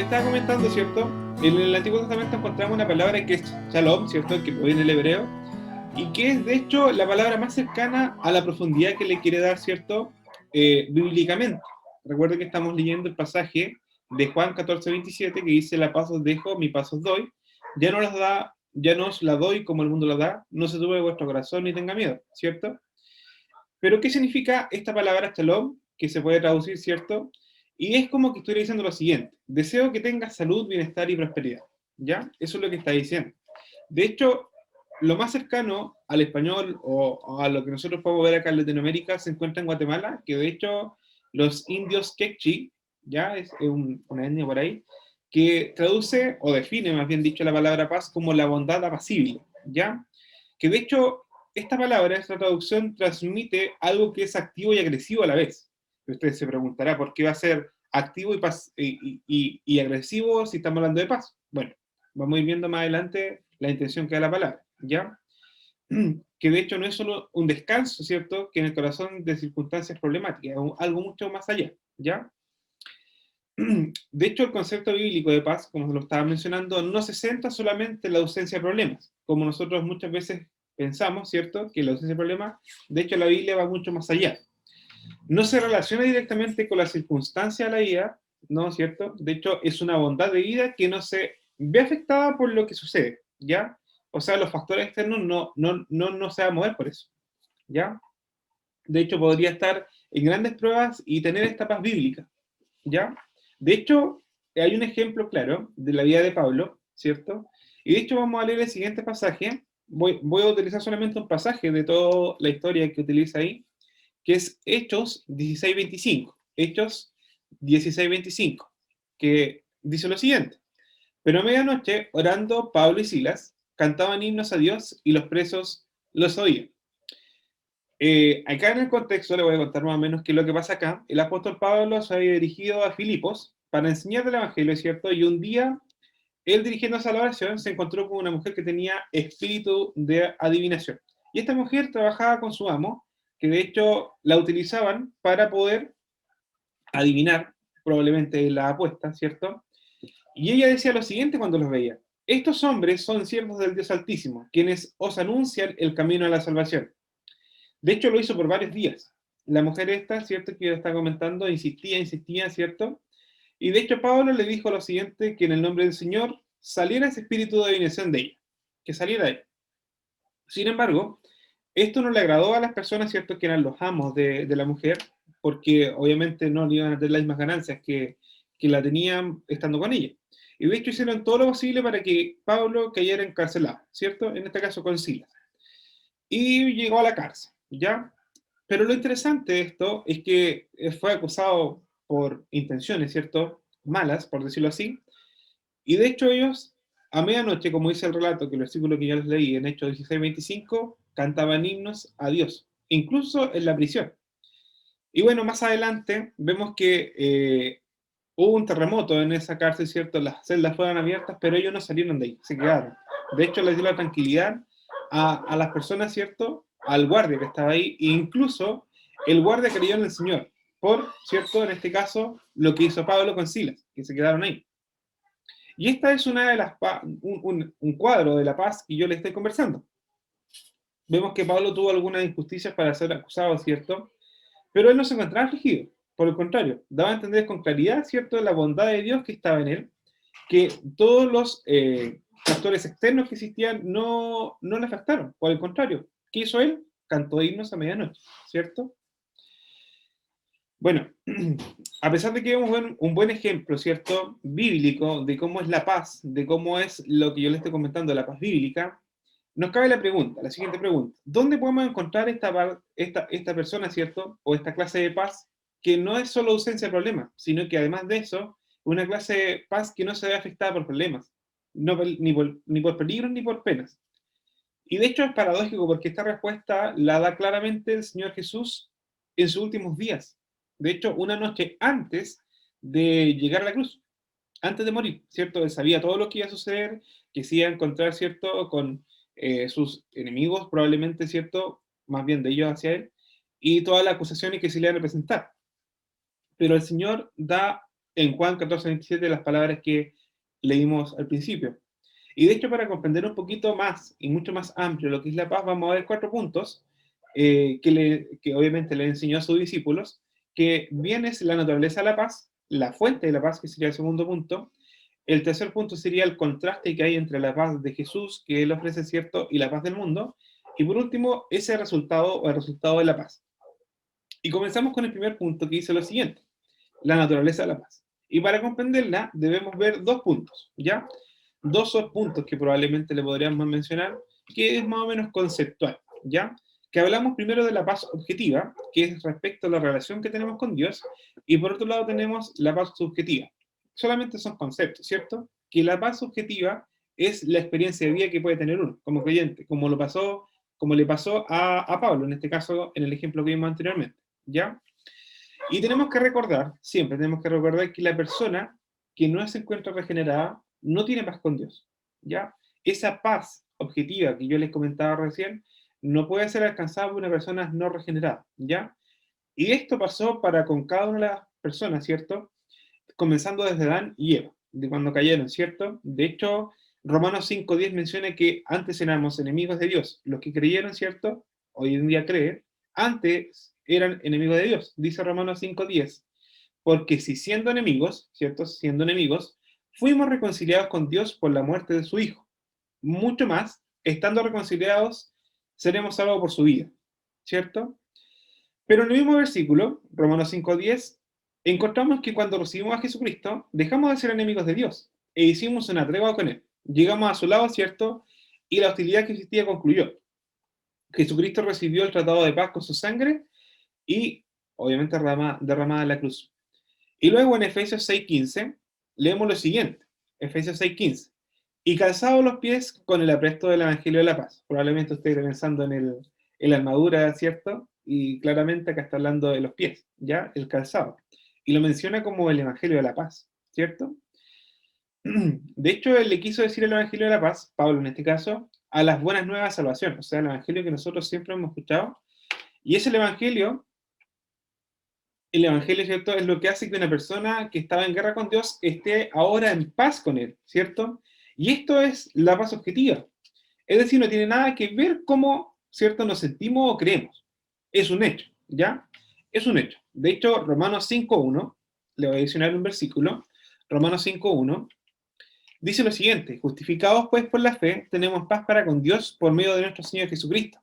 le estaba comentando, ¿cierto? En el Antiguo Testamento encontramos una palabra que es shalom, ¿cierto? Que proviene del hebreo, y que es, de hecho, la palabra más cercana a la profundidad que le quiere dar, ¿cierto? Bíblicamente. Recuerden que estamos leyendo el pasaje de Juan 14:27, que dice: la paz os dejo, mi paz os doy, ya no os la doy como el mundo la da, no se turbe vuestro corazón ni tenga miedo, ¿cierto? Pero ¿qué significa esta palabra shalom? Que se puede traducir, ¿cierto? Y es como que estuviera diciendo lo siguiente: deseo que tengas salud, bienestar y prosperidad, ¿ya? Eso es lo que está diciendo. De hecho, lo más cercano al español o a lo que nosotros podemos ver acá en Latinoamérica se encuentra en Guatemala, que de hecho los indios quechí, ya es una etnia por ahí, que traduce o define, más bien dicho, la palabra paz como la bondad apacible, ¿ya? Que de hecho esta palabra, esta traducción transmite algo que es activo y agresivo a la vez. Usted se preguntará por qué va a ser activo y agresivo si estamos hablando de paz. Bueno, vamos a ir viendo más adelante la intención que da la palabra, ¿ya? Que de hecho no es solo un descanso, ¿cierto? Que en el corazón de circunstancias problemáticas, es algo mucho más allá, ¿ya? De hecho, el concepto bíblico de paz, como lo estaba mencionando, no se centra solamente en la ausencia de problemas, como nosotros muchas veces pensamos, ¿cierto? Que la ausencia de problemas, de hecho la Biblia va mucho más allá. No se relaciona directamente con las circunstancias de la vida, ¿no es cierto? De hecho, es una bondad de vida que no se ve afectada por lo que sucede, ¿ya? O sea, los factores externos no se van a mover por eso, ¿ya? De hecho, podría estar en grandes pruebas y tener esta paz bíblica, ¿ya? De hecho, hay un ejemplo claro de la vida de Pablo, ¿cierto? Y de hecho vamos a leer el siguiente pasaje. Voy a utilizar solamente un pasaje de toda la historia que utiliza ahí, que es Hechos 16:25. Hechos 16:25, que dice lo siguiente: pero a medianoche, orando, Pablo y Silas cantaban himnos a Dios y los presos los oían. Acá en el contexto le voy a contar más o menos qué es lo que pasa acá. El apóstol Pablo se había dirigido a Filipos para enseñar el evangelio, ¿cierto? Y un día, él dirigiéndose a la oración, se encontró con una mujer que tenía espíritu de adivinación. Y esta mujer trabajaba con su amo, que de hecho la utilizaban para poder adivinar probablemente la apuesta, ¿cierto? Y ella decía lo siguiente cuando los veía: estos hombres son siervos del Dios Altísimo, quienes os anuncian el camino a la salvación. De hecho, lo hizo por varios días. La mujer esta, ¿cierto? Que yo estaba comentando, insistía, ¿cierto? Y de hecho, Pablo le dijo lo siguiente: que en el nombre del Señor saliera ese espíritu de adivinación de ella, que saliera de ella. Sin embargo, esto no le agradó a las personas, ¿cierto? Que eran los amos de la mujer, porque obviamente no le iban a tener las mismas ganancias que la tenían estando con ella. Y de hecho hicieron todo lo posible para que Pablo cayera encarcelado, ¿cierto? En este caso con Silas. Y llegó a la cárcel, ¿ya? Pero lo interesante de esto es que fue acusado por intenciones, ¿cierto? Malas, por decirlo así. Y de hecho ellos, a medianoche, como dice el relato, que el versículo que ya les leí en Hechos 16:25, cantaban himnos a Dios, incluso en la prisión. Y bueno, más adelante vemos que hubo un terremoto en esa cárcel, ¿cierto? Las celdas fueron abiertas, pero ellos no salieron de ahí, se quedaron. De hecho, les dio la tranquilidad a las personas, ¿cierto? Al guardia que estaba ahí, e incluso el guardia creyó en el Señor, por, ¿cierto? En este caso, lo que hizo Pablo con Silas, que se quedaron ahí. Y esta es una de las un cuadro de la paz que yo le estoy conversando. Vemos que Pablo tuvo algunas injusticias para ser acusado, ¿cierto? Pero él no se encontraba afligido, por el contrario, daba a entender con claridad, ¿cierto?, la bondad de Dios que estaba en él, que todos los factores externos que existían no le afectaron, por el contrario. ¿Qué hizo él? Cantó himnos a medianoche, ¿cierto? Bueno, a pesar de que es un buen ejemplo, ¿cierto?, bíblico de cómo es la paz, de cómo es lo que yo le estoy comentando, la paz bíblica, nos cabe la siguiente pregunta: ¿dónde podemos encontrar esta persona, ¿cierto?, o esta clase de paz que no es solo ausencia de problemas, sino que además de eso, una clase de paz que no se ve afectada por problemas, ni por peligros ni por penas? Y de hecho es paradójico porque esta respuesta la da claramente el Señor Jesús en sus últimos días. De hecho, una noche antes de llegar a la cruz, antes de morir, ¿cierto? Él sabía todo lo que iba a suceder, que se iba a encontrar, ¿cierto?, con sus enemigos, probablemente, ¿cierto?, más bien de ellos hacia él, y todas las acusaciones que se le iban a presentar. Pero el Señor da en Juan 14:27 las palabras que leímos al principio. Y de hecho, para comprender un poquito más y mucho más amplio lo que es la paz, vamos a ver 4 puntos que obviamente le enseñó a sus discípulos, que bien es la naturaleza de la paz, la fuente de la paz, que sería el segundo punto. El tercer punto sería el contraste que hay entre la paz de Jesús, que Él ofrece, ¿cierto?, y la paz del mundo. Y por último, ese resultado o el resultado de la paz. Y comenzamos con el primer punto, que dice lo siguiente: la naturaleza de la paz. Y para comprenderla debemos ver 2 puntos, ¿ya? Dos puntos que probablemente le podríamos mencionar, que es más o menos conceptual, ¿ya? Que hablamos primero de la paz objetiva, que es respecto a la relación que tenemos con Dios, y por otro lado tenemos la paz subjetiva. Solamente son conceptos, ¿cierto? Que la paz subjetiva es la experiencia de vida que puede tener uno como creyente, como le pasó a Pablo, en este caso, en el ejemplo que vimos anteriormente, ¿ya? Y tenemos que recordar, siempre tenemos que recordar que la persona que no se encuentra regenerada no tiene paz con Dios, ¿ya? Esa paz objetiva que yo les comentaba recién no puede ser alcanzada por una persona no regenerada, ¿ya? Y esto pasó para con cada una de las personas, ¿cierto? Comenzando desde Adán y Eva, de cuando cayeron, ¿cierto? De hecho, Romanos 5:10 menciona que antes éramos enemigos de Dios. Los que creyeron, ¿cierto? Hoy en día creen, antes eran enemigos de Dios, dice Romanos 5:10. Porque si siendo enemigos, ¿cierto? Siendo enemigos, fuimos reconciliados con Dios por la muerte de su Hijo. Mucho más, estando reconciliados, seremos salvos por su vida, ¿cierto? Pero en el mismo versículo, Romanos 5:10, encontramos que cuando recibimos a Jesucristo, dejamos de ser enemigos de Dios e hicimos una tregua con Él. Llegamos a su lado, ¿cierto? Y la hostilidad que existía concluyó. Jesucristo recibió el tratado de paz con su sangre y, obviamente, derramada en la cruz. Y luego en Efesios 6:15 leemos lo siguiente, Efesios 6:15, y calzados los pies con el apresto del Evangelio de la Paz. Probablemente usted esté pensando en la armadura, ¿cierto? Y claramente acá está hablando de los pies, ¿ya? El calzado. Y lo menciona como el Evangelio de la Paz, ¿cierto? De hecho, él le quiso decir el Evangelio de la Paz, Pablo en este caso, a las buenas nuevas de salvación, o sea, el Evangelio que nosotros siempre hemos escuchado. Y es el Evangelio, ¿cierto? Es lo que hace que una persona que estaba en guerra con Dios esté ahora en paz con Él, ¿cierto? Y esto es la paz objetiva. Es decir, no tiene nada que ver cómo, ¿cierto?, nos sentimos o creemos. Es un hecho, ¿ya? Es un hecho. De hecho, Romanos 5:1, le voy a adicionar un versículo, Romanos 5:1, dice lo siguiente: justificados pues por la fe, tenemos paz para con Dios por medio de nuestro Señor Jesucristo.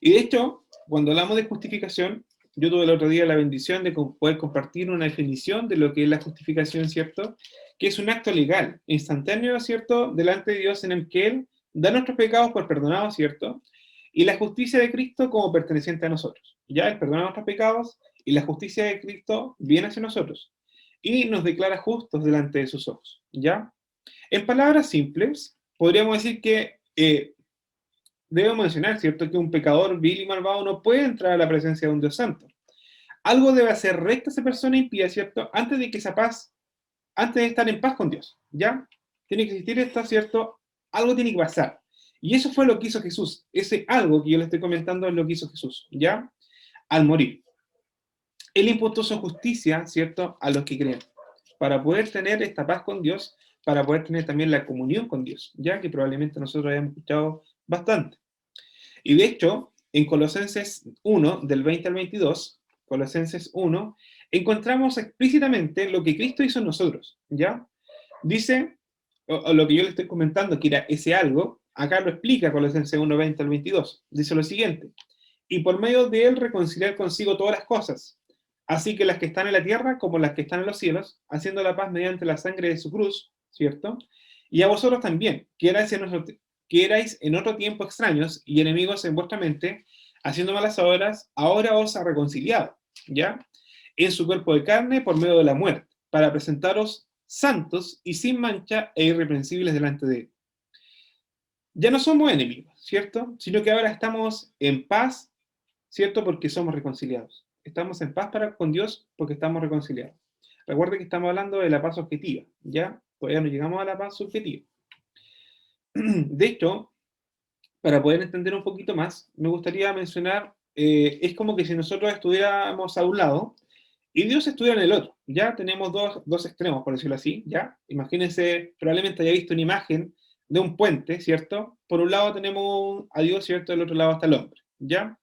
Y de hecho, cuando hablamos de justificación, yo tuve el otro día la bendición de poder compartir una definición de lo que es la justificación, ¿cierto? Que es un acto legal, instantáneo, ¿cierto?, delante de Dios en el que Él da nuestros pecados por perdonados, ¿cierto? Y la justicia de Cristo como perteneciente a nosotros. Ya Él perdona nuestros pecados y la justicia de Cristo viene hacia nosotros y nos declara justos delante de sus ojos, ¿ya? En palabras simples, podríamos decir que debo mencionar, ¿cierto?, que un pecador vil y malvado no puede entrar a la presencia de un Dios santo. Algo debe hacer recta esa persona impía, ¿cierto?, antes de que esa paz, antes de estar en paz con Dios, ¿ya? Tiene que existir esto, ¿cierto? Algo tiene que pasar. Y eso fue lo que hizo Jesús. Ese algo que yo le estoy comentando es lo que hizo Jesús, ¿ya? Al morir. Él imputó su justicia, ¿cierto?, a los que creen, para poder tener esta paz con Dios, para poder tener también la comunión con Dios, ya que probablemente nosotros hayamos escuchado bastante. Y de hecho, en Colosenses 1, del 20 al 22, Colosenses 1, encontramos explícitamente lo que Cristo hizo en nosotros, ¿ya? Dice, o lo que yo le estoy comentando, que era ese algo, acá lo explica Colosenses 1, 20 al 22. Dice lo siguiente: y por medio de él reconciliar consigo todas las cosas, así que las que están en la tierra como las que están en los cielos, haciendo la paz mediante la sangre de su cruz, ¿cierto? Y a vosotros también, que erais en otro tiempo extraños y enemigos en vuestra mente, haciendo malas obras, ahora os ha reconciliado, ¿ya? En su cuerpo de carne por medio de la muerte, para presentaros santos y sin mancha e irreprensibles delante de él. Ya no somos enemigos, ¿cierto? Sino que ahora estamos en paz, ¿cierto? Porque somos reconciliados. Estamos en paz con Dios porque estamos reconciliados. Recuerden que estamos hablando de la paz objetiva, ¿ya? Todavía no llegamos a la paz subjetiva. De hecho, para poder entender un poquito más, me gustaría mencionar, es como que si nosotros estuviéramos a un lado y Dios estuviera en el otro. Ya tenemos dos extremos, por decirlo así, ¿ya? Imagínense, probablemente haya visto una imagen de un puente, ¿cierto? Por un lado tenemos a Dios, ¿cierto? Del otro lado está el hombre, ¿ya?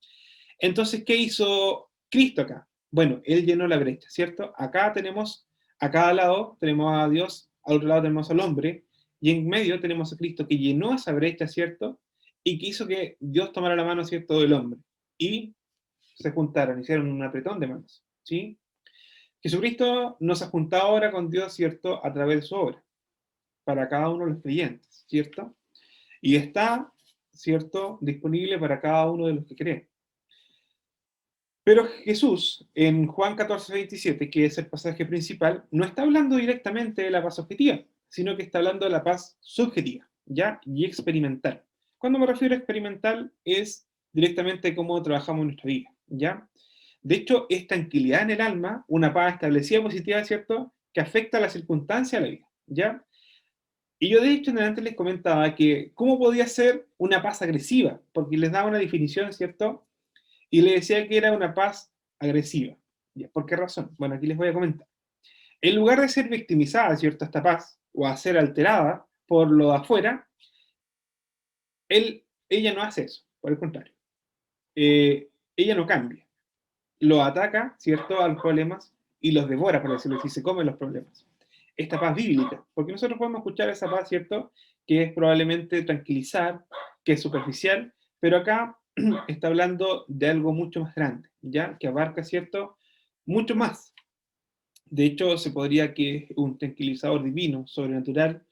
Entonces, ¿qué hizo Cristo acá? Bueno, Él llenó la brecha, ¿cierto? Acá tenemos, a cada lado tenemos a Dios, al otro lado tenemos al hombre, y en medio tenemos a Cristo que llenó esa brecha, ¿cierto? Y que hizo que Dios tomara la mano, ¿cierto?, del hombre. Y se juntaron, hicieron un apretón de manos, ¿sí? Jesucristo nos ha juntado ahora con Dios, ¿cierto?, a través de su obra, para cada uno de los creyentes, ¿cierto? Y está, ¿cierto?, disponible para cada uno de los que creen. Pero Jesús, en Juan 14:27, que es el pasaje principal, no está hablando directamente de la paz objetiva, sino que está hablando de la paz subjetiva, ¿ya? Y experimental. Cuando me refiero a experimental, es directamente cómo trabajamos en nuestra vida, ¿ya? De hecho, es tranquilidad en el alma, una paz establecida positiva, ¿cierto?, que afecta a las circunstancias de la vida, ¿ya? Y yo, de hecho, antes les comentaba que cómo podía ser una paz agresiva, porque les daba una definición, ¿cierto?, y le decía que era una paz agresiva. ¿Por qué razón? Bueno, aquí les voy a comentar. En lugar de ser victimizada, ¿cierto?, esta paz, o a ser alterada por lo de afuera, ella no hace eso, por el contrario. Ella no cambia. Lo ataca, ¿cierto?, a los problemas y los devora, por decirlo así, se come los problemas. Esta paz bíblica, porque nosotros podemos escuchar esa paz, ¿cierto?, que es probablemente tranquilizar, que es superficial, pero acá está hablando de algo mucho más grande, ¿ya? Que abarca, ¿cierto?, mucho más. De hecho, se podría que es un tranquilizador divino, sobrenatural,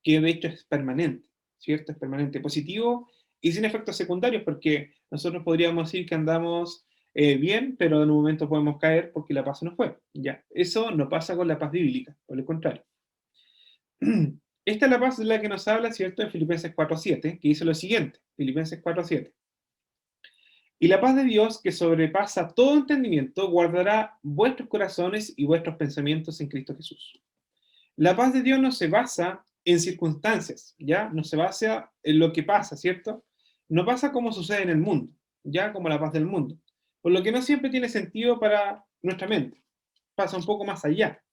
que de hecho es permanente, ¿cierto? Es permanente, positivo y sin efectos secundarios, porque nosotros podríamos decir que andamos bien, pero en un momento podemos caer porque la paz no fue, ¿ya? Eso no pasa con la paz bíblica, por el contrario. Esta es la paz de la que nos habla, ¿cierto?, en Filipenses 4:7, que dice lo siguiente, Filipenses 4:7. Y la paz de Dios, que sobrepasa todo entendimiento, guardará vuestros corazones y vuestros pensamientos en Cristo Jesús. La paz de Dios no se basa en circunstancias, ¿ya? No se basa en lo que pasa, ¿cierto? No pasa como sucede en el mundo, ¿ya? Como la paz del mundo. Por lo que no siempre tiene sentido para nuestra mente. Pasa un poco más allá.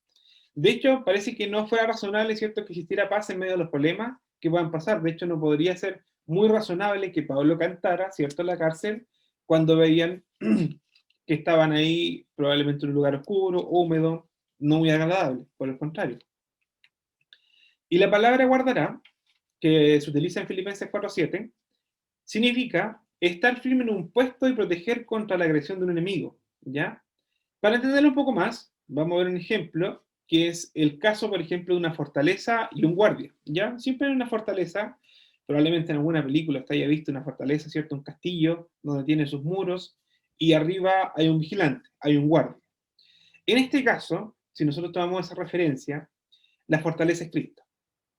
De hecho, parece que no fuera razonable, ¿cierto?, que existiera paz en medio de los problemas que puedan pasar. De hecho, no podría ser muy razonable que Pablo cantara, ¿cierto?, en la cárcel, cuando veían que estaban ahí probablemente en un lugar oscuro, húmedo, no muy agradable, por el contrario. Y la palabra guardará, que se utiliza en Filipenses 4:7, significa estar firme en un puesto y proteger contra la agresión de un enemigo, ¿ya? Para entenderlo un poco más, vamos a ver un ejemplo, que es el caso, por ejemplo, de una fortaleza y un guardia, ¿ya? Siempre en una fortaleza, probablemente en alguna película usted haya visto una fortaleza, ¿cierto? Un castillo donde tiene sus muros y arriba hay un vigilante, hay un guardia. En este caso, si nosotros tomamos esa referencia, la fortaleza es Cristo.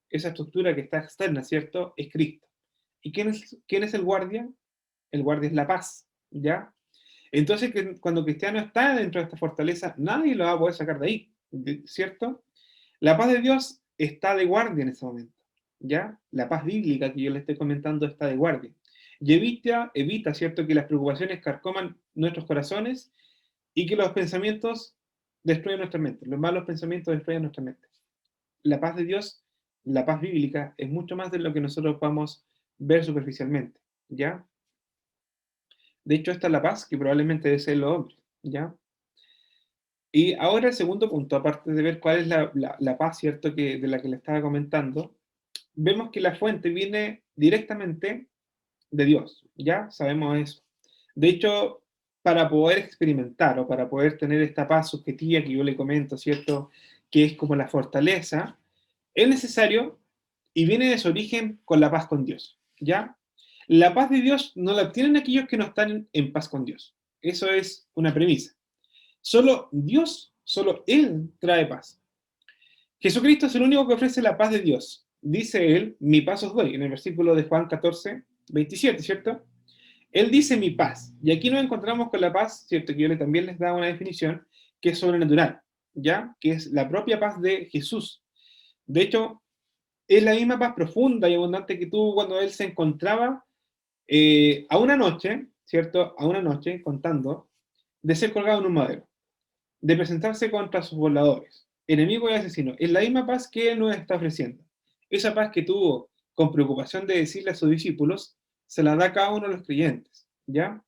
Esa estructura que está externa, ¿cierto?, es Cristo. ¿Y quién es el guardia? El guardia es la paz, ¿ya? Entonces, cuando Cristiano está dentro de esta fortaleza, nadie lo va a poder sacar de ahí, ¿cierto? La paz de Dios está de guardia en ese momento, ¿ya? La paz bíblica que yo le estoy comentando está de guardia. Y evita, ¿cierto?, que las preocupaciones carcoman nuestros corazones y que los pensamientos destruyan nuestra mente. Los malos pensamientos destruyen nuestra mente. La paz de Dios, la paz bíblica, es mucho más de lo que nosotros podemos ver superficialmente, ¿ya? De hecho, esta es la paz que probablemente deseen los hombres, ¿ya? Y ahora el segundo punto, aparte de ver cuál es la paz, ¿cierto?, de la que le estaba comentando, vemos que la fuente viene directamente de Dios, ¿ya? Sabemos eso. De hecho, para poder experimentar o para poder tener esta paz subjetiva que yo le comento, ¿cierto?, que es como la fortaleza, es necesario y viene de su origen con la paz con Dios, ¿ya? La paz de Dios no la obtienen aquellos que no están en paz con Dios. Eso es una premisa. Solo Dios, solo Él trae paz. Jesucristo es el único que ofrece la paz de Dios. Dice Él, mi paz os doy, en el versículo de Juan 14:27, ¿cierto? Él dice mi paz. Y aquí nos encontramos con la paz, ¿cierto? Que yo también les daba una definición, que es sobrenatural, ¿ya? Que es la propia paz de Jesús. De hecho, es la misma paz profunda y abundante que tuvo cuando Él se encontraba a una noche, ¿cierto? A una noche, contando, de ser colgado en un madero. de presentarse contra sus burladores, enemigos y asesinos. Es la misma paz que Él nos está ofreciendo. Esa paz que tuvo con preocupación de decirle a sus discípulos, se la da a cada uno de los creyentes, ¿ya?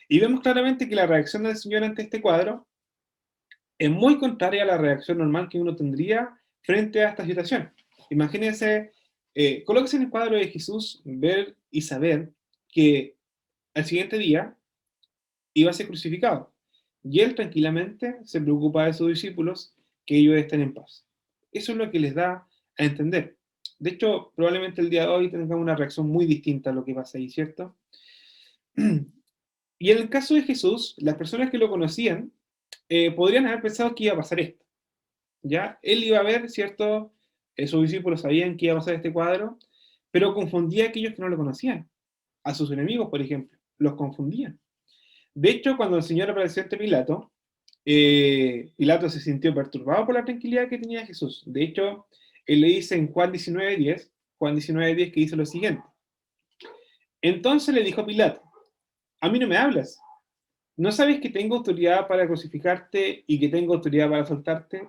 Y vemos claramente que la reacción del Señor ante este cuadro es muy contraria a la reacción normal que uno tendría frente a esta situación. Imagínense, colóquese en el cuadro de Jesús, ver y saber que al siguiente día iba a ser crucificado. Y él tranquilamente se preocupa de sus discípulos que ellos estén en paz. Eso es lo que les da a entender. De hecho, probablemente el día de hoy tengamos una reacción muy distinta a lo que pasa ahí, ¿cierto? Y en el caso de Jesús, las personas que lo conocían podrían haber pensado que iba a pasar esto. ¿Ya? Él iba a ver, ¿cierto? Sus discípulos sabían que iba a pasar este cuadro, pero confundía a aquellos que no lo conocían. A sus enemigos, por ejemplo, los confundían. De hecho, cuando el Señor apareció ante Pilato, Pilato se sintió perturbado por la tranquilidad que tenía Jesús. De hecho, él le dice en Juan 19:10 que dice lo siguiente. Entonces le dijo Pilato, a mí no me hablas. ¿No sabes que tengo autoridad para crucificarte y que tengo autoridad para soltarte?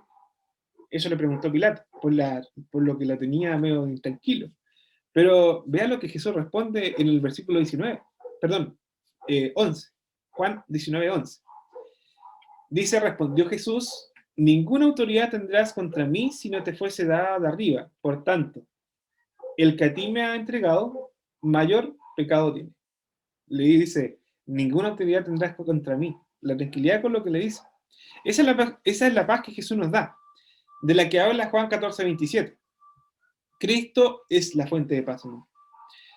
Eso le preguntó Pilato, por lo que lo tenía medio intranquilo. Pero vea lo que Jesús responde en el versículo 19, perdón, 11, Juan 19:11. Dice, respondió Jesús, ninguna autoridad tendrás contra mí si no te fuese dada de arriba. Por tanto, el que a ti me ha entregado, mayor pecado tiene. Le dice, ninguna autoridad tendrás contra mí. La tranquilidad con lo que le dice. Esa es la paz que Jesús nos da, de la que habla Juan 14:27. Cristo es la fuente de paz. ¿No?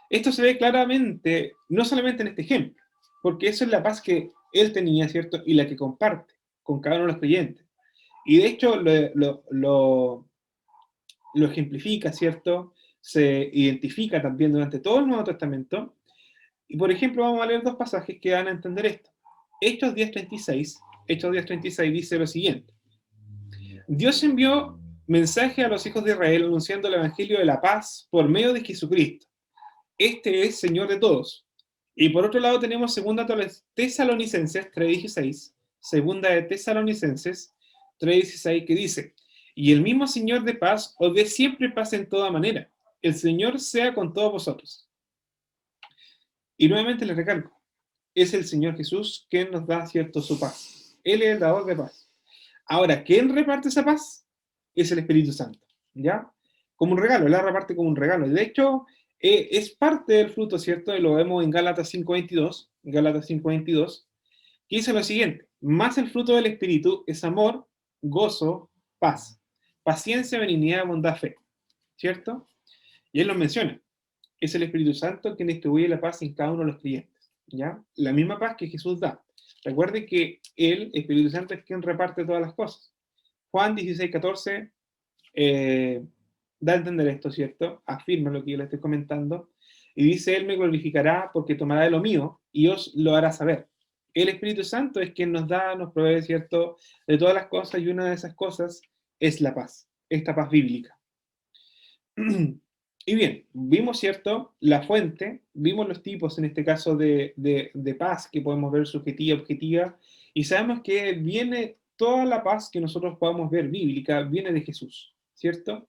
Esto se ve claramente, no solamente en este ejemplo, porque eso es la paz que él tenía, ¿cierto? Y la que comparte con cada uno de los creyentes. Y de hecho lo ejemplifica, ¿cierto? Se identifica también durante todo el Nuevo Testamento. Y por ejemplo, vamos a leer dos pasajes que van a entender esto. Hechos 10:36, Hechos 10:36 dice lo siguiente. Dios envió mensaje a los hijos de Israel anunciando el Evangelio de la paz por medio de Jesucristo. Este es Señor de todos. Y por otro lado tenemos segunda Tesalonicenses 3:16, segunda de Tesalonicenses 3:16 que dice, y el mismo Señor de paz os dé siempre paz en toda manera. El Señor sea con todos vosotros. Y nuevamente les recalco, es el Señor Jesús quien nos da, cierto, su paz. Él es el dador de paz. Ahora, ¿quién reparte esa paz? Es el Espíritu Santo, ¿ya? Como un regalo, él la reparte como un regalo. De hecho, es parte del fruto, ¿cierto? Y lo vemos en Gálatas 5:22, que dice lo siguiente, más el fruto del Espíritu es amor, gozo, paz, paciencia, benignidad, bondad, fe, ¿cierto? Y él lo menciona, es el Espíritu Santo quien distribuye la paz en cada uno de los creyentes, ¿ya? La misma paz que Jesús da. Recuerde que el Espíritu Santo es quien reparte todas las cosas. Juan 16:14 da a entender esto, ¿cierto? Afirma lo que yo le estoy comentando. Y dice, Él me glorificará porque tomará de lo mío y os lo hará saber. El Espíritu Santo es quien nos da, nos provee, ¿cierto? De todas las cosas y una de esas cosas es la paz, esta paz bíblica. Y bien, vimos, ¿cierto? La fuente, vimos los tipos, en este caso, de paz que podemos ver subjetiva, objetiva, y sabemos que viene toda la paz que nosotros podamos ver bíblica, viene de Jesús, ¿cierto?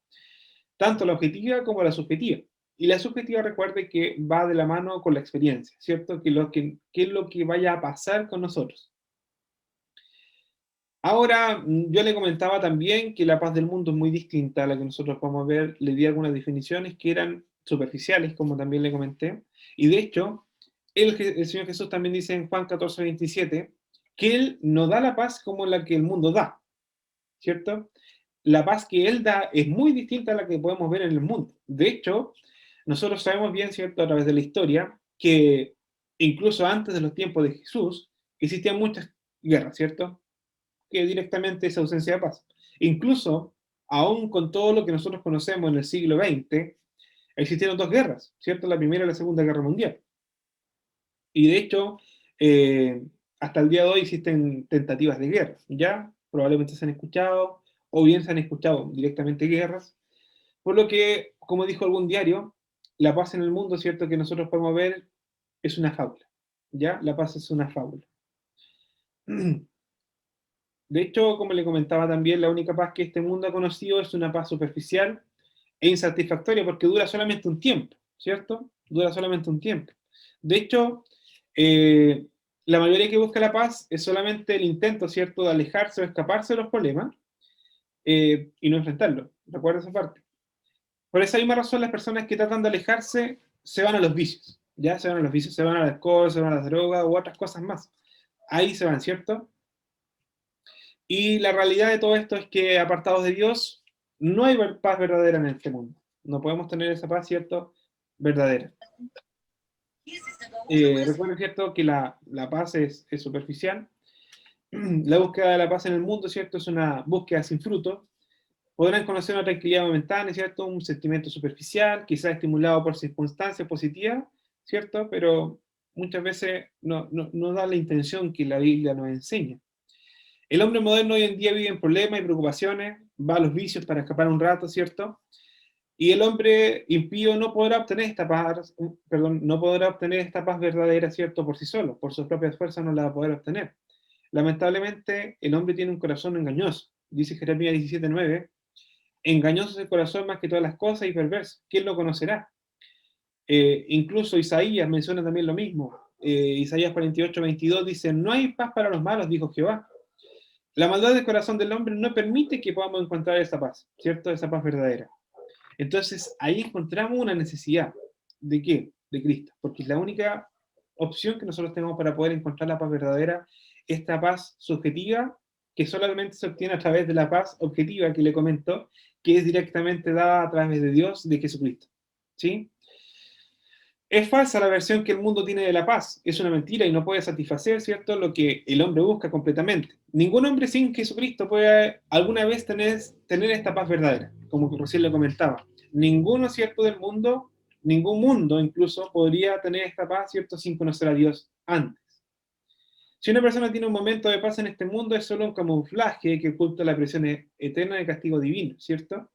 Tanto la objetiva como la subjetiva. Y la subjetiva, recuerde que va de la mano con la experiencia, ¿cierto? Que es lo que vaya a pasar con nosotros. Ahora, yo le comentaba también que la paz del mundo es muy distinta a la que nosotros podemos ver. Le di algunas definiciones que eran superficiales, como también le comenté. Y de hecho, el Señor Jesús también dice en Juan 14:27 que Él no da la paz como la que el mundo da, ¿cierto? La paz que Él da es muy distinta a la que podemos ver en el mundo. De hecho, nosotros sabemos bien, ¿cierto?, a través de la historia, que incluso antes de los tiempos de Jesús existían muchas guerras, ¿cierto? Que directamente es ausencia de paz. Incluso, aún con todo lo que nosotros conocemos en el siglo XX, existieron dos guerras, ¿cierto? La Primera y la Segunda Guerra Mundial. Y de hecho, eh, hasta el día de hoy existen tentativas de guerra, ¿ya? Probablemente se han escuchado, o bien se han escuchado directamente guerras, por lo que, como dijo algún diario, la paz en el mundo, ¿cierto? Que nosotros podemos ver, es una fábula, ¿ya? La paz es una fábula. De hecho, como le comentaba también, la única paz que este mundo ha conocido es una paz superficial e insatisfactoria porque dura solamente un tiempo, ¿cierto? Dura solamente un tiempo. De hecho, eh, la mayoría que busca la paz es solamente el intento, ¿cierto?, de alejarse o escaparse de los problemas y no enfrentarlos. ¿Recuerda esa parte? Por esa misma razón, las personas que tratan de alejarse se van a los vicios, ¿ya? Se van a los vicios, se van al alcohol, se van a las drogas u otras cosas más. Ahí se van, ¿cierto? Y la realidad de todo esto es que, apartados de Dios, no hay paz verdadera en este mundo. No podemos tener esa paz, ¿cierto?, verdadera. Recuerden, ¿cierto?, que la paz es superficial. La búsqueda de la paz en el mundo, ¿cierto?, es una búsqueda sin fruto. Podrán conocer una tranquilidad momentánea, ¿cierto?, un sentimiento superficial, quizás estimulado por circunstancias positivas, ¿cierto?, pero muchas veces no da la intención que la Biblia nos enseña. El hombre moderno hoy en día vive en problemas y preocupaciones, va a los vicios para escapar un rato, ¿cierto? Y el hombre impío no podrá obtener esta paz, perdón, no podrá obtener esta paz verdadera, ¿cierto?, por sí solo, por sus propias fuerzas no la va a poder obtener. Lamentablemente, el hombre tiene un corazón engañoso. Dice Jeremías 17:9, engañoso es el corazón más que todas las cosas y perverso. ¿Quién lo conocerá? Incluso Isaías menciona también lo mismo. Isaías 48:22 dice, no hay paz para los malos, dijo Jehová. La maldad del corazón del hombre no permite que podamos encontrar esa paz, ¿cierto? Esa paz verdadera. Entonces, ahí encontramos una necesidad. ¿De qué? De Cristo. Porque es la única opción que nosotros tenemos para poder encontrar la paz verdadera, esta paz subjetiva, que solamente se obtiene a través de la paz objetiva que le comento, que es directamente dada a través de Dios, de Jesucristo. ¿Sí? Es falsa la versión que el mundo tiene de la paz. Es una mentira y no puede satisfacer, ¿cierto?, lo que el hombre busca completamente. Ningún hombre sin Jesucristo puede alguna vez tener esta paz verdadera, como recién le comentaba. Ninguno, ¿cierto?, del mundo, ningún mundo incluso, podría tener esta paz, ¿cierto?, sin conocer a Dios antes. Si una persona tiene un momento de paz en este mundo, es solo un camuflaje que oculta la presión eterna de castigo divino, ¿cierto?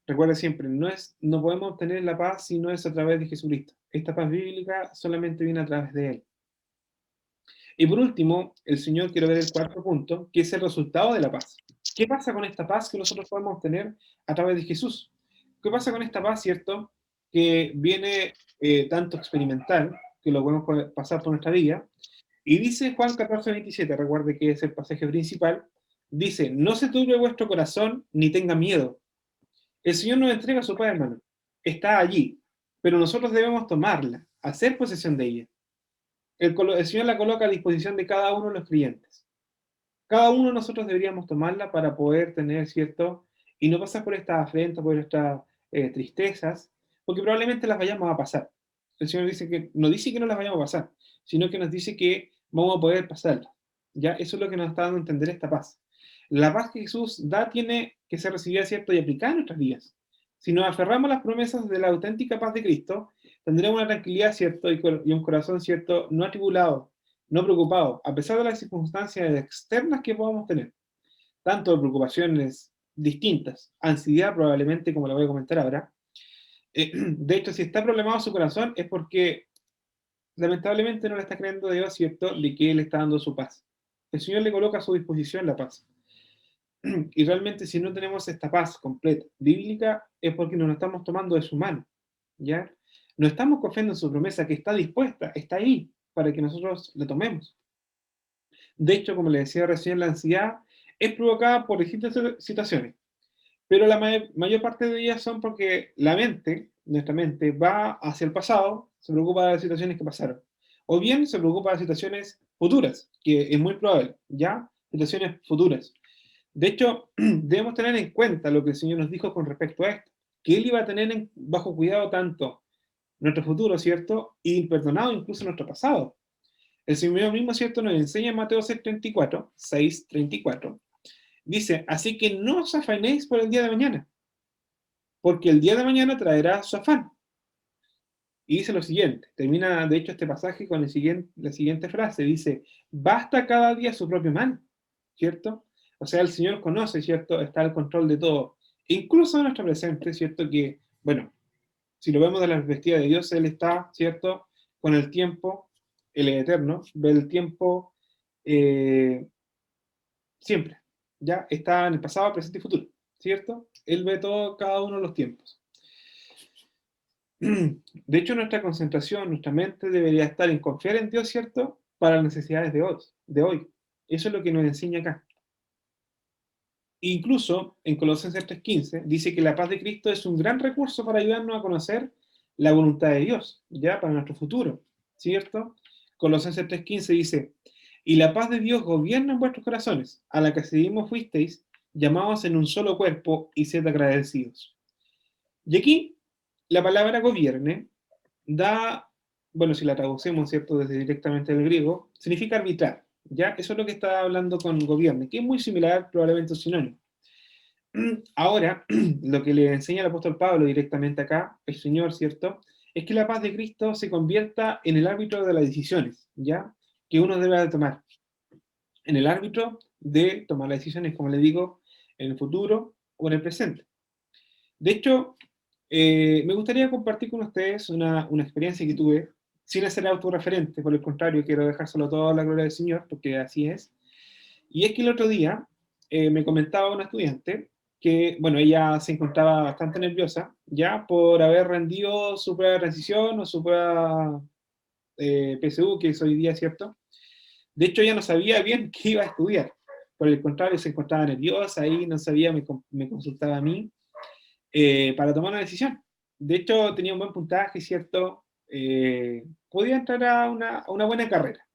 Recuerda siempre, no podemos obtener la paz si no es a través de Jesucristo. Esta paz bíblica solamente viene a través de Él. Y por último, el Señor quiere ver el cuarto punto, que es el resultado de la paz. ¿Qué pasa con esta paz que nosotros podemos obtener a través de Jesús? ¿Qué pasa con esta paz, cierto? Que viene tanto experimental, que lo podemos pasar por nuestra vida. Y dice Juan 14:27, recuerde que es el pasaje principal, dice, no se turbe vuestro corazón ni tenga miedo. El Señor nos entrega su paz, hermano. Está allí, pero nosotros debemos tomarla, hacer posesión de ella. El Señor la coloca a disposición de cada uno de los creyentes. Cada uno de nosotros deberíamos tomarla para poder tener, ¿cierto? Y no pasar por estas afrentas, por estas tristezas, porque probablemente las vayamos a pasar. El Señor dice que, no dice que no las vayamos a pasar, sino que nos dice que vamos a poder pasarlas. ¿Ya? Eso es lo que nos está dando a entender esta paz. La paz que Jesús da tiene que ser recibida, ¿cierto?, y aplicada en nuestras vidas. Si nos aferramos a las promesas de la auténtica paz de Cristo, tendremos una tranquilidad, ¿cierto?, y un corazón, ¿cierto?, no atribulado, no preocupado, a pesar de las circunstancias externas que podamos tener, tanto de preocupaciones distintas, ansiedad probablemente, como lo voy a comentar ahora. De hecho, si está problemado su corazón es porque lamentablemente no le está creyendo a Dios, ¿cierto?, de que Él está dando su paz. El Señor le coloca a su disposición la paz. Y realmente si no tenemos esta paz completa, bíblica, es porque no nos estamos tomando de su mano, ¿ya? No estamos confiando en su promesa que está dispuesta, está ahí, para que nosotros la tomemos. De hecho, como le decía recién, la ansiedad es provocada por distintas situaciones, pero la mayor parte de ellas son porque la mente, nuestra mente, va hacia el pasado, se preocupa de las situaciones que pasaron, o bien se preocupa de situaciones futuras, que es muy probable, ¿ya? Situaciones futuras. De hecho, debemos tener en cuenta lo que el Señor nos dijo con respecto a esto, que Él iba a tener bajo cuidado tanto nuestro futuro, ¿cierto? Y perdonado incluso nuestro pasado. El Señor mismo, ¿cierto?, nos enseña en Mateo 6:34, dice, así que no os afanéis por el día de mañana, porque el día de mañana traerá su afán. Y dice lo siguiente, termina de hecho este pasaje con la siguiente frase, dice, basta cada día su propio mal, ¿cierto? O sea, el Señor conoce, ¿cierto? Está al control de todo, incluso de nuestro presente, ¿cierto? Que, bueno, si lo vemos de la perspectiva de Dios, Él está, ¿cierto?, con el tiempo, el eterno, ve el tiempo siempre. Ya está en el pasado, presente y futuro, ¿cierto? Él ve todo, cada uno de los tiempos. De hecho, nuestra concentración, nuestra mente debería estar en confiar en Dios, ¿cierto? Para las necesidades de hoy, de hoy. Eso es lo que nos enseña acá. Incluso en Colosenses 3:15 dice que la paz de Cristo es un gran recurso para ayudarnos a conocer la voluntad de Dios, ya para nuestro futuro, ¿cierto? Colosenses 3:15 dice, y la paz de Dios gobierna en vuestros corazones, a la que seguimos fuisteis, llamados en un solo cuerpo y sed agradecidos. Y aquí, la palabra gobierne da, bueno, si la traducimos, ¿cierto?, desde directamente del griego, significa arbitrar, ¿ya? Eso es lo que está hablando con gobierne, que es muy similar, probablemente un sinónimo. Ahora, lo que le enseña el apóstol Pablo directamente acá, el Señor, ¿cierto?, es que la paz de Cristo se convierta en el árbitro de las decisiones, ¿ya?, que uno debe de tomar. En el árbitro de tomar las decisiones, como le digo, en el futuro o en el presente. De hecho, me gustaría compartir con ustedes una experiencia que tuve, sin hacer autorreferente, por el contrario, quiero dejárselo todo a la gloria del Señor, porque así es. Y es que el otro día me comentaba una estudiante que, bueno, ella se encontraba bastante nerviosa, ya por haber rendido su prueba de transición o su prueba PSU, que es hoy día, ¿cierto? De hecho, ella no sabía bien qué iba a estudiar. Por el contrario, se encontraba nerviosa y no sabía, me consultaba a mí para tomar una decisión. De hecho, tenía un buen puntaje, ¿cierto? Podía entrar a una buena carrera,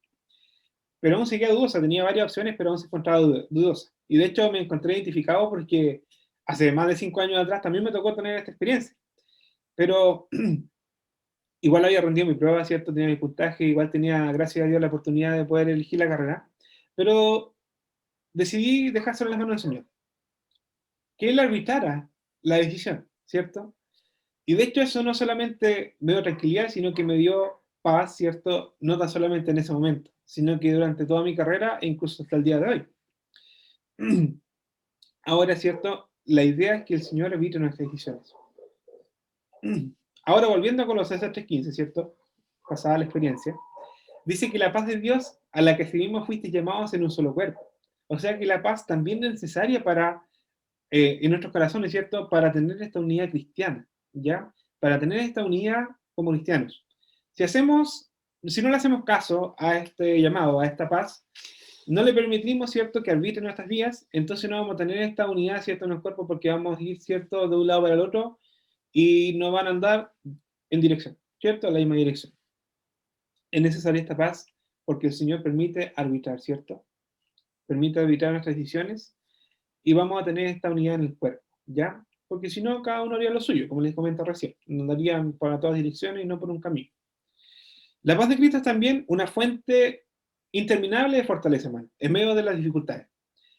pero aún seguía dudosa, tenía varias opciones, pero aún se encontraba dudosa. Y de hecho me encontré identificado porque hace más de 5 años atrás también me tocó tener esta experiencia. Pero igual había rendido mi prueba, ¿cierto? Tenía mi puntaje, igual tenía, gracias a Dios, la oportunidad de poder elegir la carrera. Pero decidí dejárselo en las manos del Señor. Que Él arbitrara la decisión, ¿cierto? Y de hecho eso no solamente me dio tranquilidad, sino que me dio paz, ¿cierto? No tan solamente en ese momento, sino que durante toda mi carrera e incluso hasta el día de hoy. Ahora, ¿cierto? La idea es que el Señor evite nuestras decisiones. Ahora, volviendo a Colosenses 3:15, ¿cierto? Pasada la experiencia, dice que la paz de Dios a la que seguimos fuiste llamados en un solo cuerpo. O sea que la paz también es necesaria para, en nuestros corazones, ¿cierto? Para tener esta unidad cristiana, ¿ya? Para tener esta unidad como cristianos. Si no le hacemos caso a este llamado, a esta paz, no le permitimos, ¿cierto?, que arbitre nuestras vidas, entonces no vamos a tener esta unidad, ¿cierto?, en el cuerpo porque vamos a ir, ¿cierto?, de un lado para el otro y no van a andar en dirección, ¿cierto?, en la misma dirección. Es necesaria esta paz porque el Señor permite arbitrar, ¿cierto? Permite arbitrar nuestras decisiones y vamos a tener esta unidad en el cuerpo, ¿ya? Porque si no, cada uno haría lo suyo, como les comento recién. Nos andarían para todas direcciones y no por un camino. La paz de Cristo es también una fuente interminable de fortaleza, hermano, en medio de las dificultades.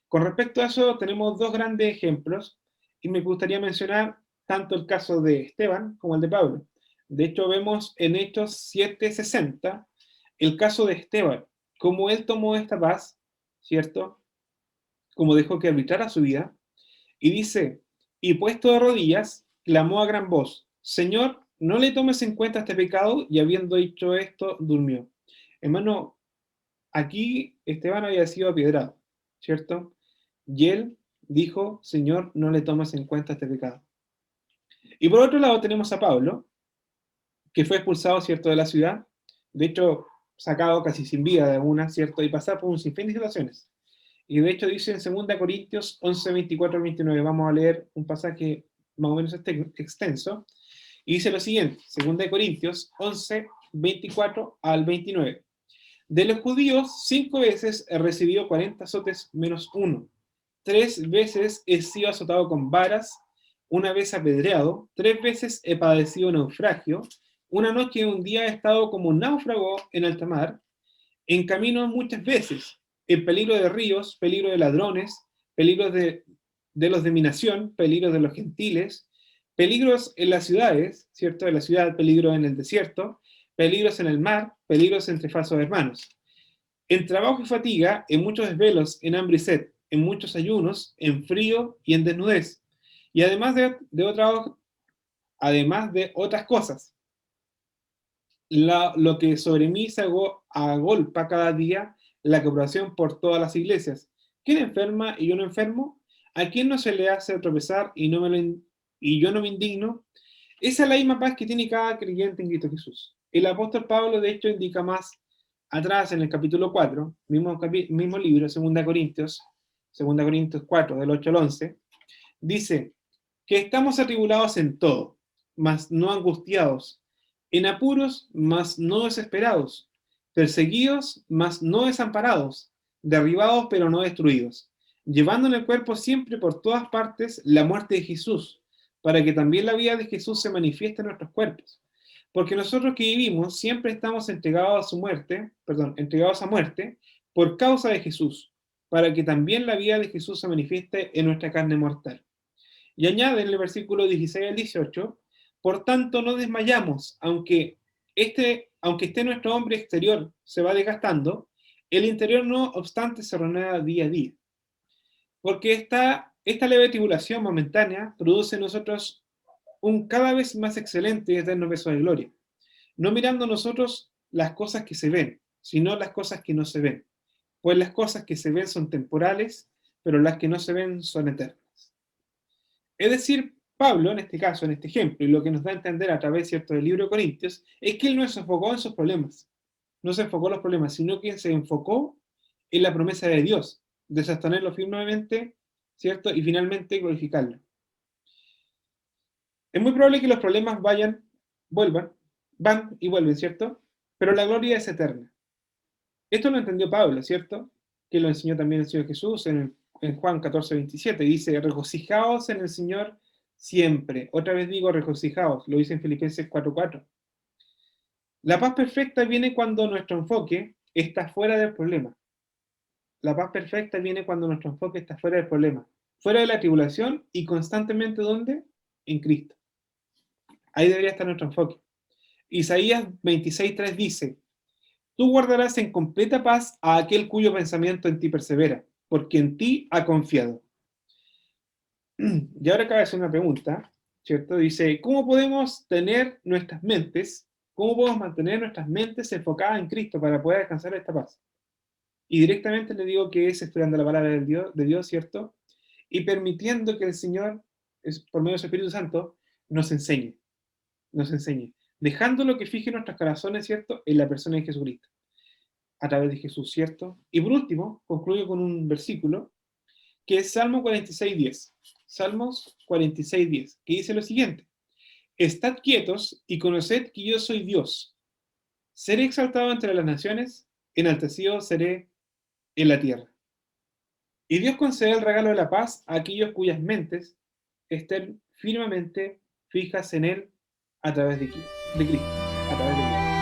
Con respecto a eso, tenemos dos grandes ejemplos y me gustaría mencionar tanto el caso de Esteban como el de Pablo. De hecho, vemos en Hechos 7:60 el caso de Esteban, cómo él tomó esta paz, ¿cierto? Como dejó que arbitrara su vida, y dice, y puesto de rodillas, clamó a gran voz, Señor, no le tomes en cuenta este pecado, y habiendo dicho esto, durmió. Hermano, aquí Esteban había sido apiedrado, ¿cierto? Y él dijo, Señor, no le tomes en cuenta este pecado. Y por otro lado tenemos a Pablo, que fue expulsado, ¿cierto?, de la ciudad, de hecho, sacado casi sin vida de una, ¿cierto?, y pasar por un sinfín de situaciones. Y de hecho dice en 2 Corintios 11, 24 al 29, vamos a leer un pasaje más o menos extenso, y dice lo siguiente, 2 Corintios 11, 24 al 29. De los judíos, 5 veces he recibido 40 azotes menos uno. 3 veces he sido azotado con varas, una vez apedreado, 3 veces he padecido naufragio, una noche y un día he estado como un náufrago en alta mar, en camino muchas veces, en peligro de ríos, peligro de ladrones, peligros de los de mi nación, peligros de los gentiles, peligros en las ciudades, ¿cierto? En la ciudad, peligro en el desierto, peligros en el mar, peligros entre falsos hermanos. En trabajo y fatiga, en muchos desvelos, en hambre y sed, en muchos ayunos, en frío y en desnudez. Y además de otras cosas, lo que sobre mí se agolpa cada día, la cooperación por todas las iglesias, ¿Quién enferma y yo no enfermo? ¿A quién no se le hace tropezar y yo no me indigno? Esa es la misma paz que tiene cada creyente en Cristo Jesús. El apóstol Pablo, de hecho, indica más atrás en el capítulo 4, mismo libro, 2 Corintios 4, del 8 al 11, dice que estamos atribulados en todo, mas no angustiados, en apuros, mas no desesperados, perseguidos, mas no desamparados, derribados, pero no destruidos, llevando en el cuerpo siempre por todas partes la muerte de Jesús, para que también la vida de Jesús se manifieste en nuestros cuerpos. Porque nosotros que vivimos siempre estamos entregados a muerte por causa de Jesús, para que también la vida de Jesús se manifieste en nuestra carne mortal. Y añade en el versículo 16 al 18, por tanto no desmayamos, aunque esté nuestro hombre exterior se va desgastando, el interior no obstante se renueva día a día. Porque esta leve tribulación momentánea produce en nosotros un cada vez más excelente y eterno peso de gloria, no mirando nosotros las cosas que se ven, sino las cosas que no se ven. Pues las cosas que se ven son temporales, pero las que no se ven son eternas. Es decir, Pablo, en este caso, en este ejemplo, y lo que nos da a entender a través, ¿cierto?, del libro de Corintios, es que él no se enfocó en sus problemas, no se enfocó en los problemas, sino que se enfocó en la promesa de Dios, de sostenerlo firmemente, ¿cierto?, y finalmente glorificarlo. Es muy probable que los problemas van y vuelven, ¿cierto? Pero la gloria es eterna. Esto lo entendió Pablo, ¿cierto? Que lo enseñó también el Señor Jesús en Juan 14:27. Dice, regocijaos en el Señor siempre. Otra vez digo, regocijaos. Lo dice en Filipenses 4:4. La paz perfecta viene cuando nuestro enfoque está fuera del problema. La paz perfecta viene cuando nuestro enfoque está fuera del problema, fuera de la tribulación y constantemente, ¿dónde? En Cristo. Ahí debería estar nuestro enfoque. Isaías 26:3 dice, tú guardarás en completa paz a aquel cuyo pensamiento en ti persevera, porque en ti ha confiado. Y ahora cabe hacer una pregunta, ¿cierto? Dice, ¿cómo podemos mantener nuestras mentes enfocadas en Cristo para poder alcanzar esta paz? Y directamente le digo que es estudiando la palabra de Dios, ¿cierto? Y permitiendo que el Señor, por medio de su Espíritu Santo, nos enseñe, dejándolo que fije nuestros corazones, ¿cierto?, en la persona de Jesucristo, a través de Jesús, ¿cierto? Y por último, concluyo con un versículo, que es Salmo 46:10. Salmos 46:10, que dice lo siguiente, estad quietos y conoced que yo soy Dios. Seré exaltado entre las naciones, enaltecido seré en la tierra. Y Dios concede el regalo de la paz a aquellos cuyas mentes estén firmemente fijas en Él a través de Cristo, a través de Dios.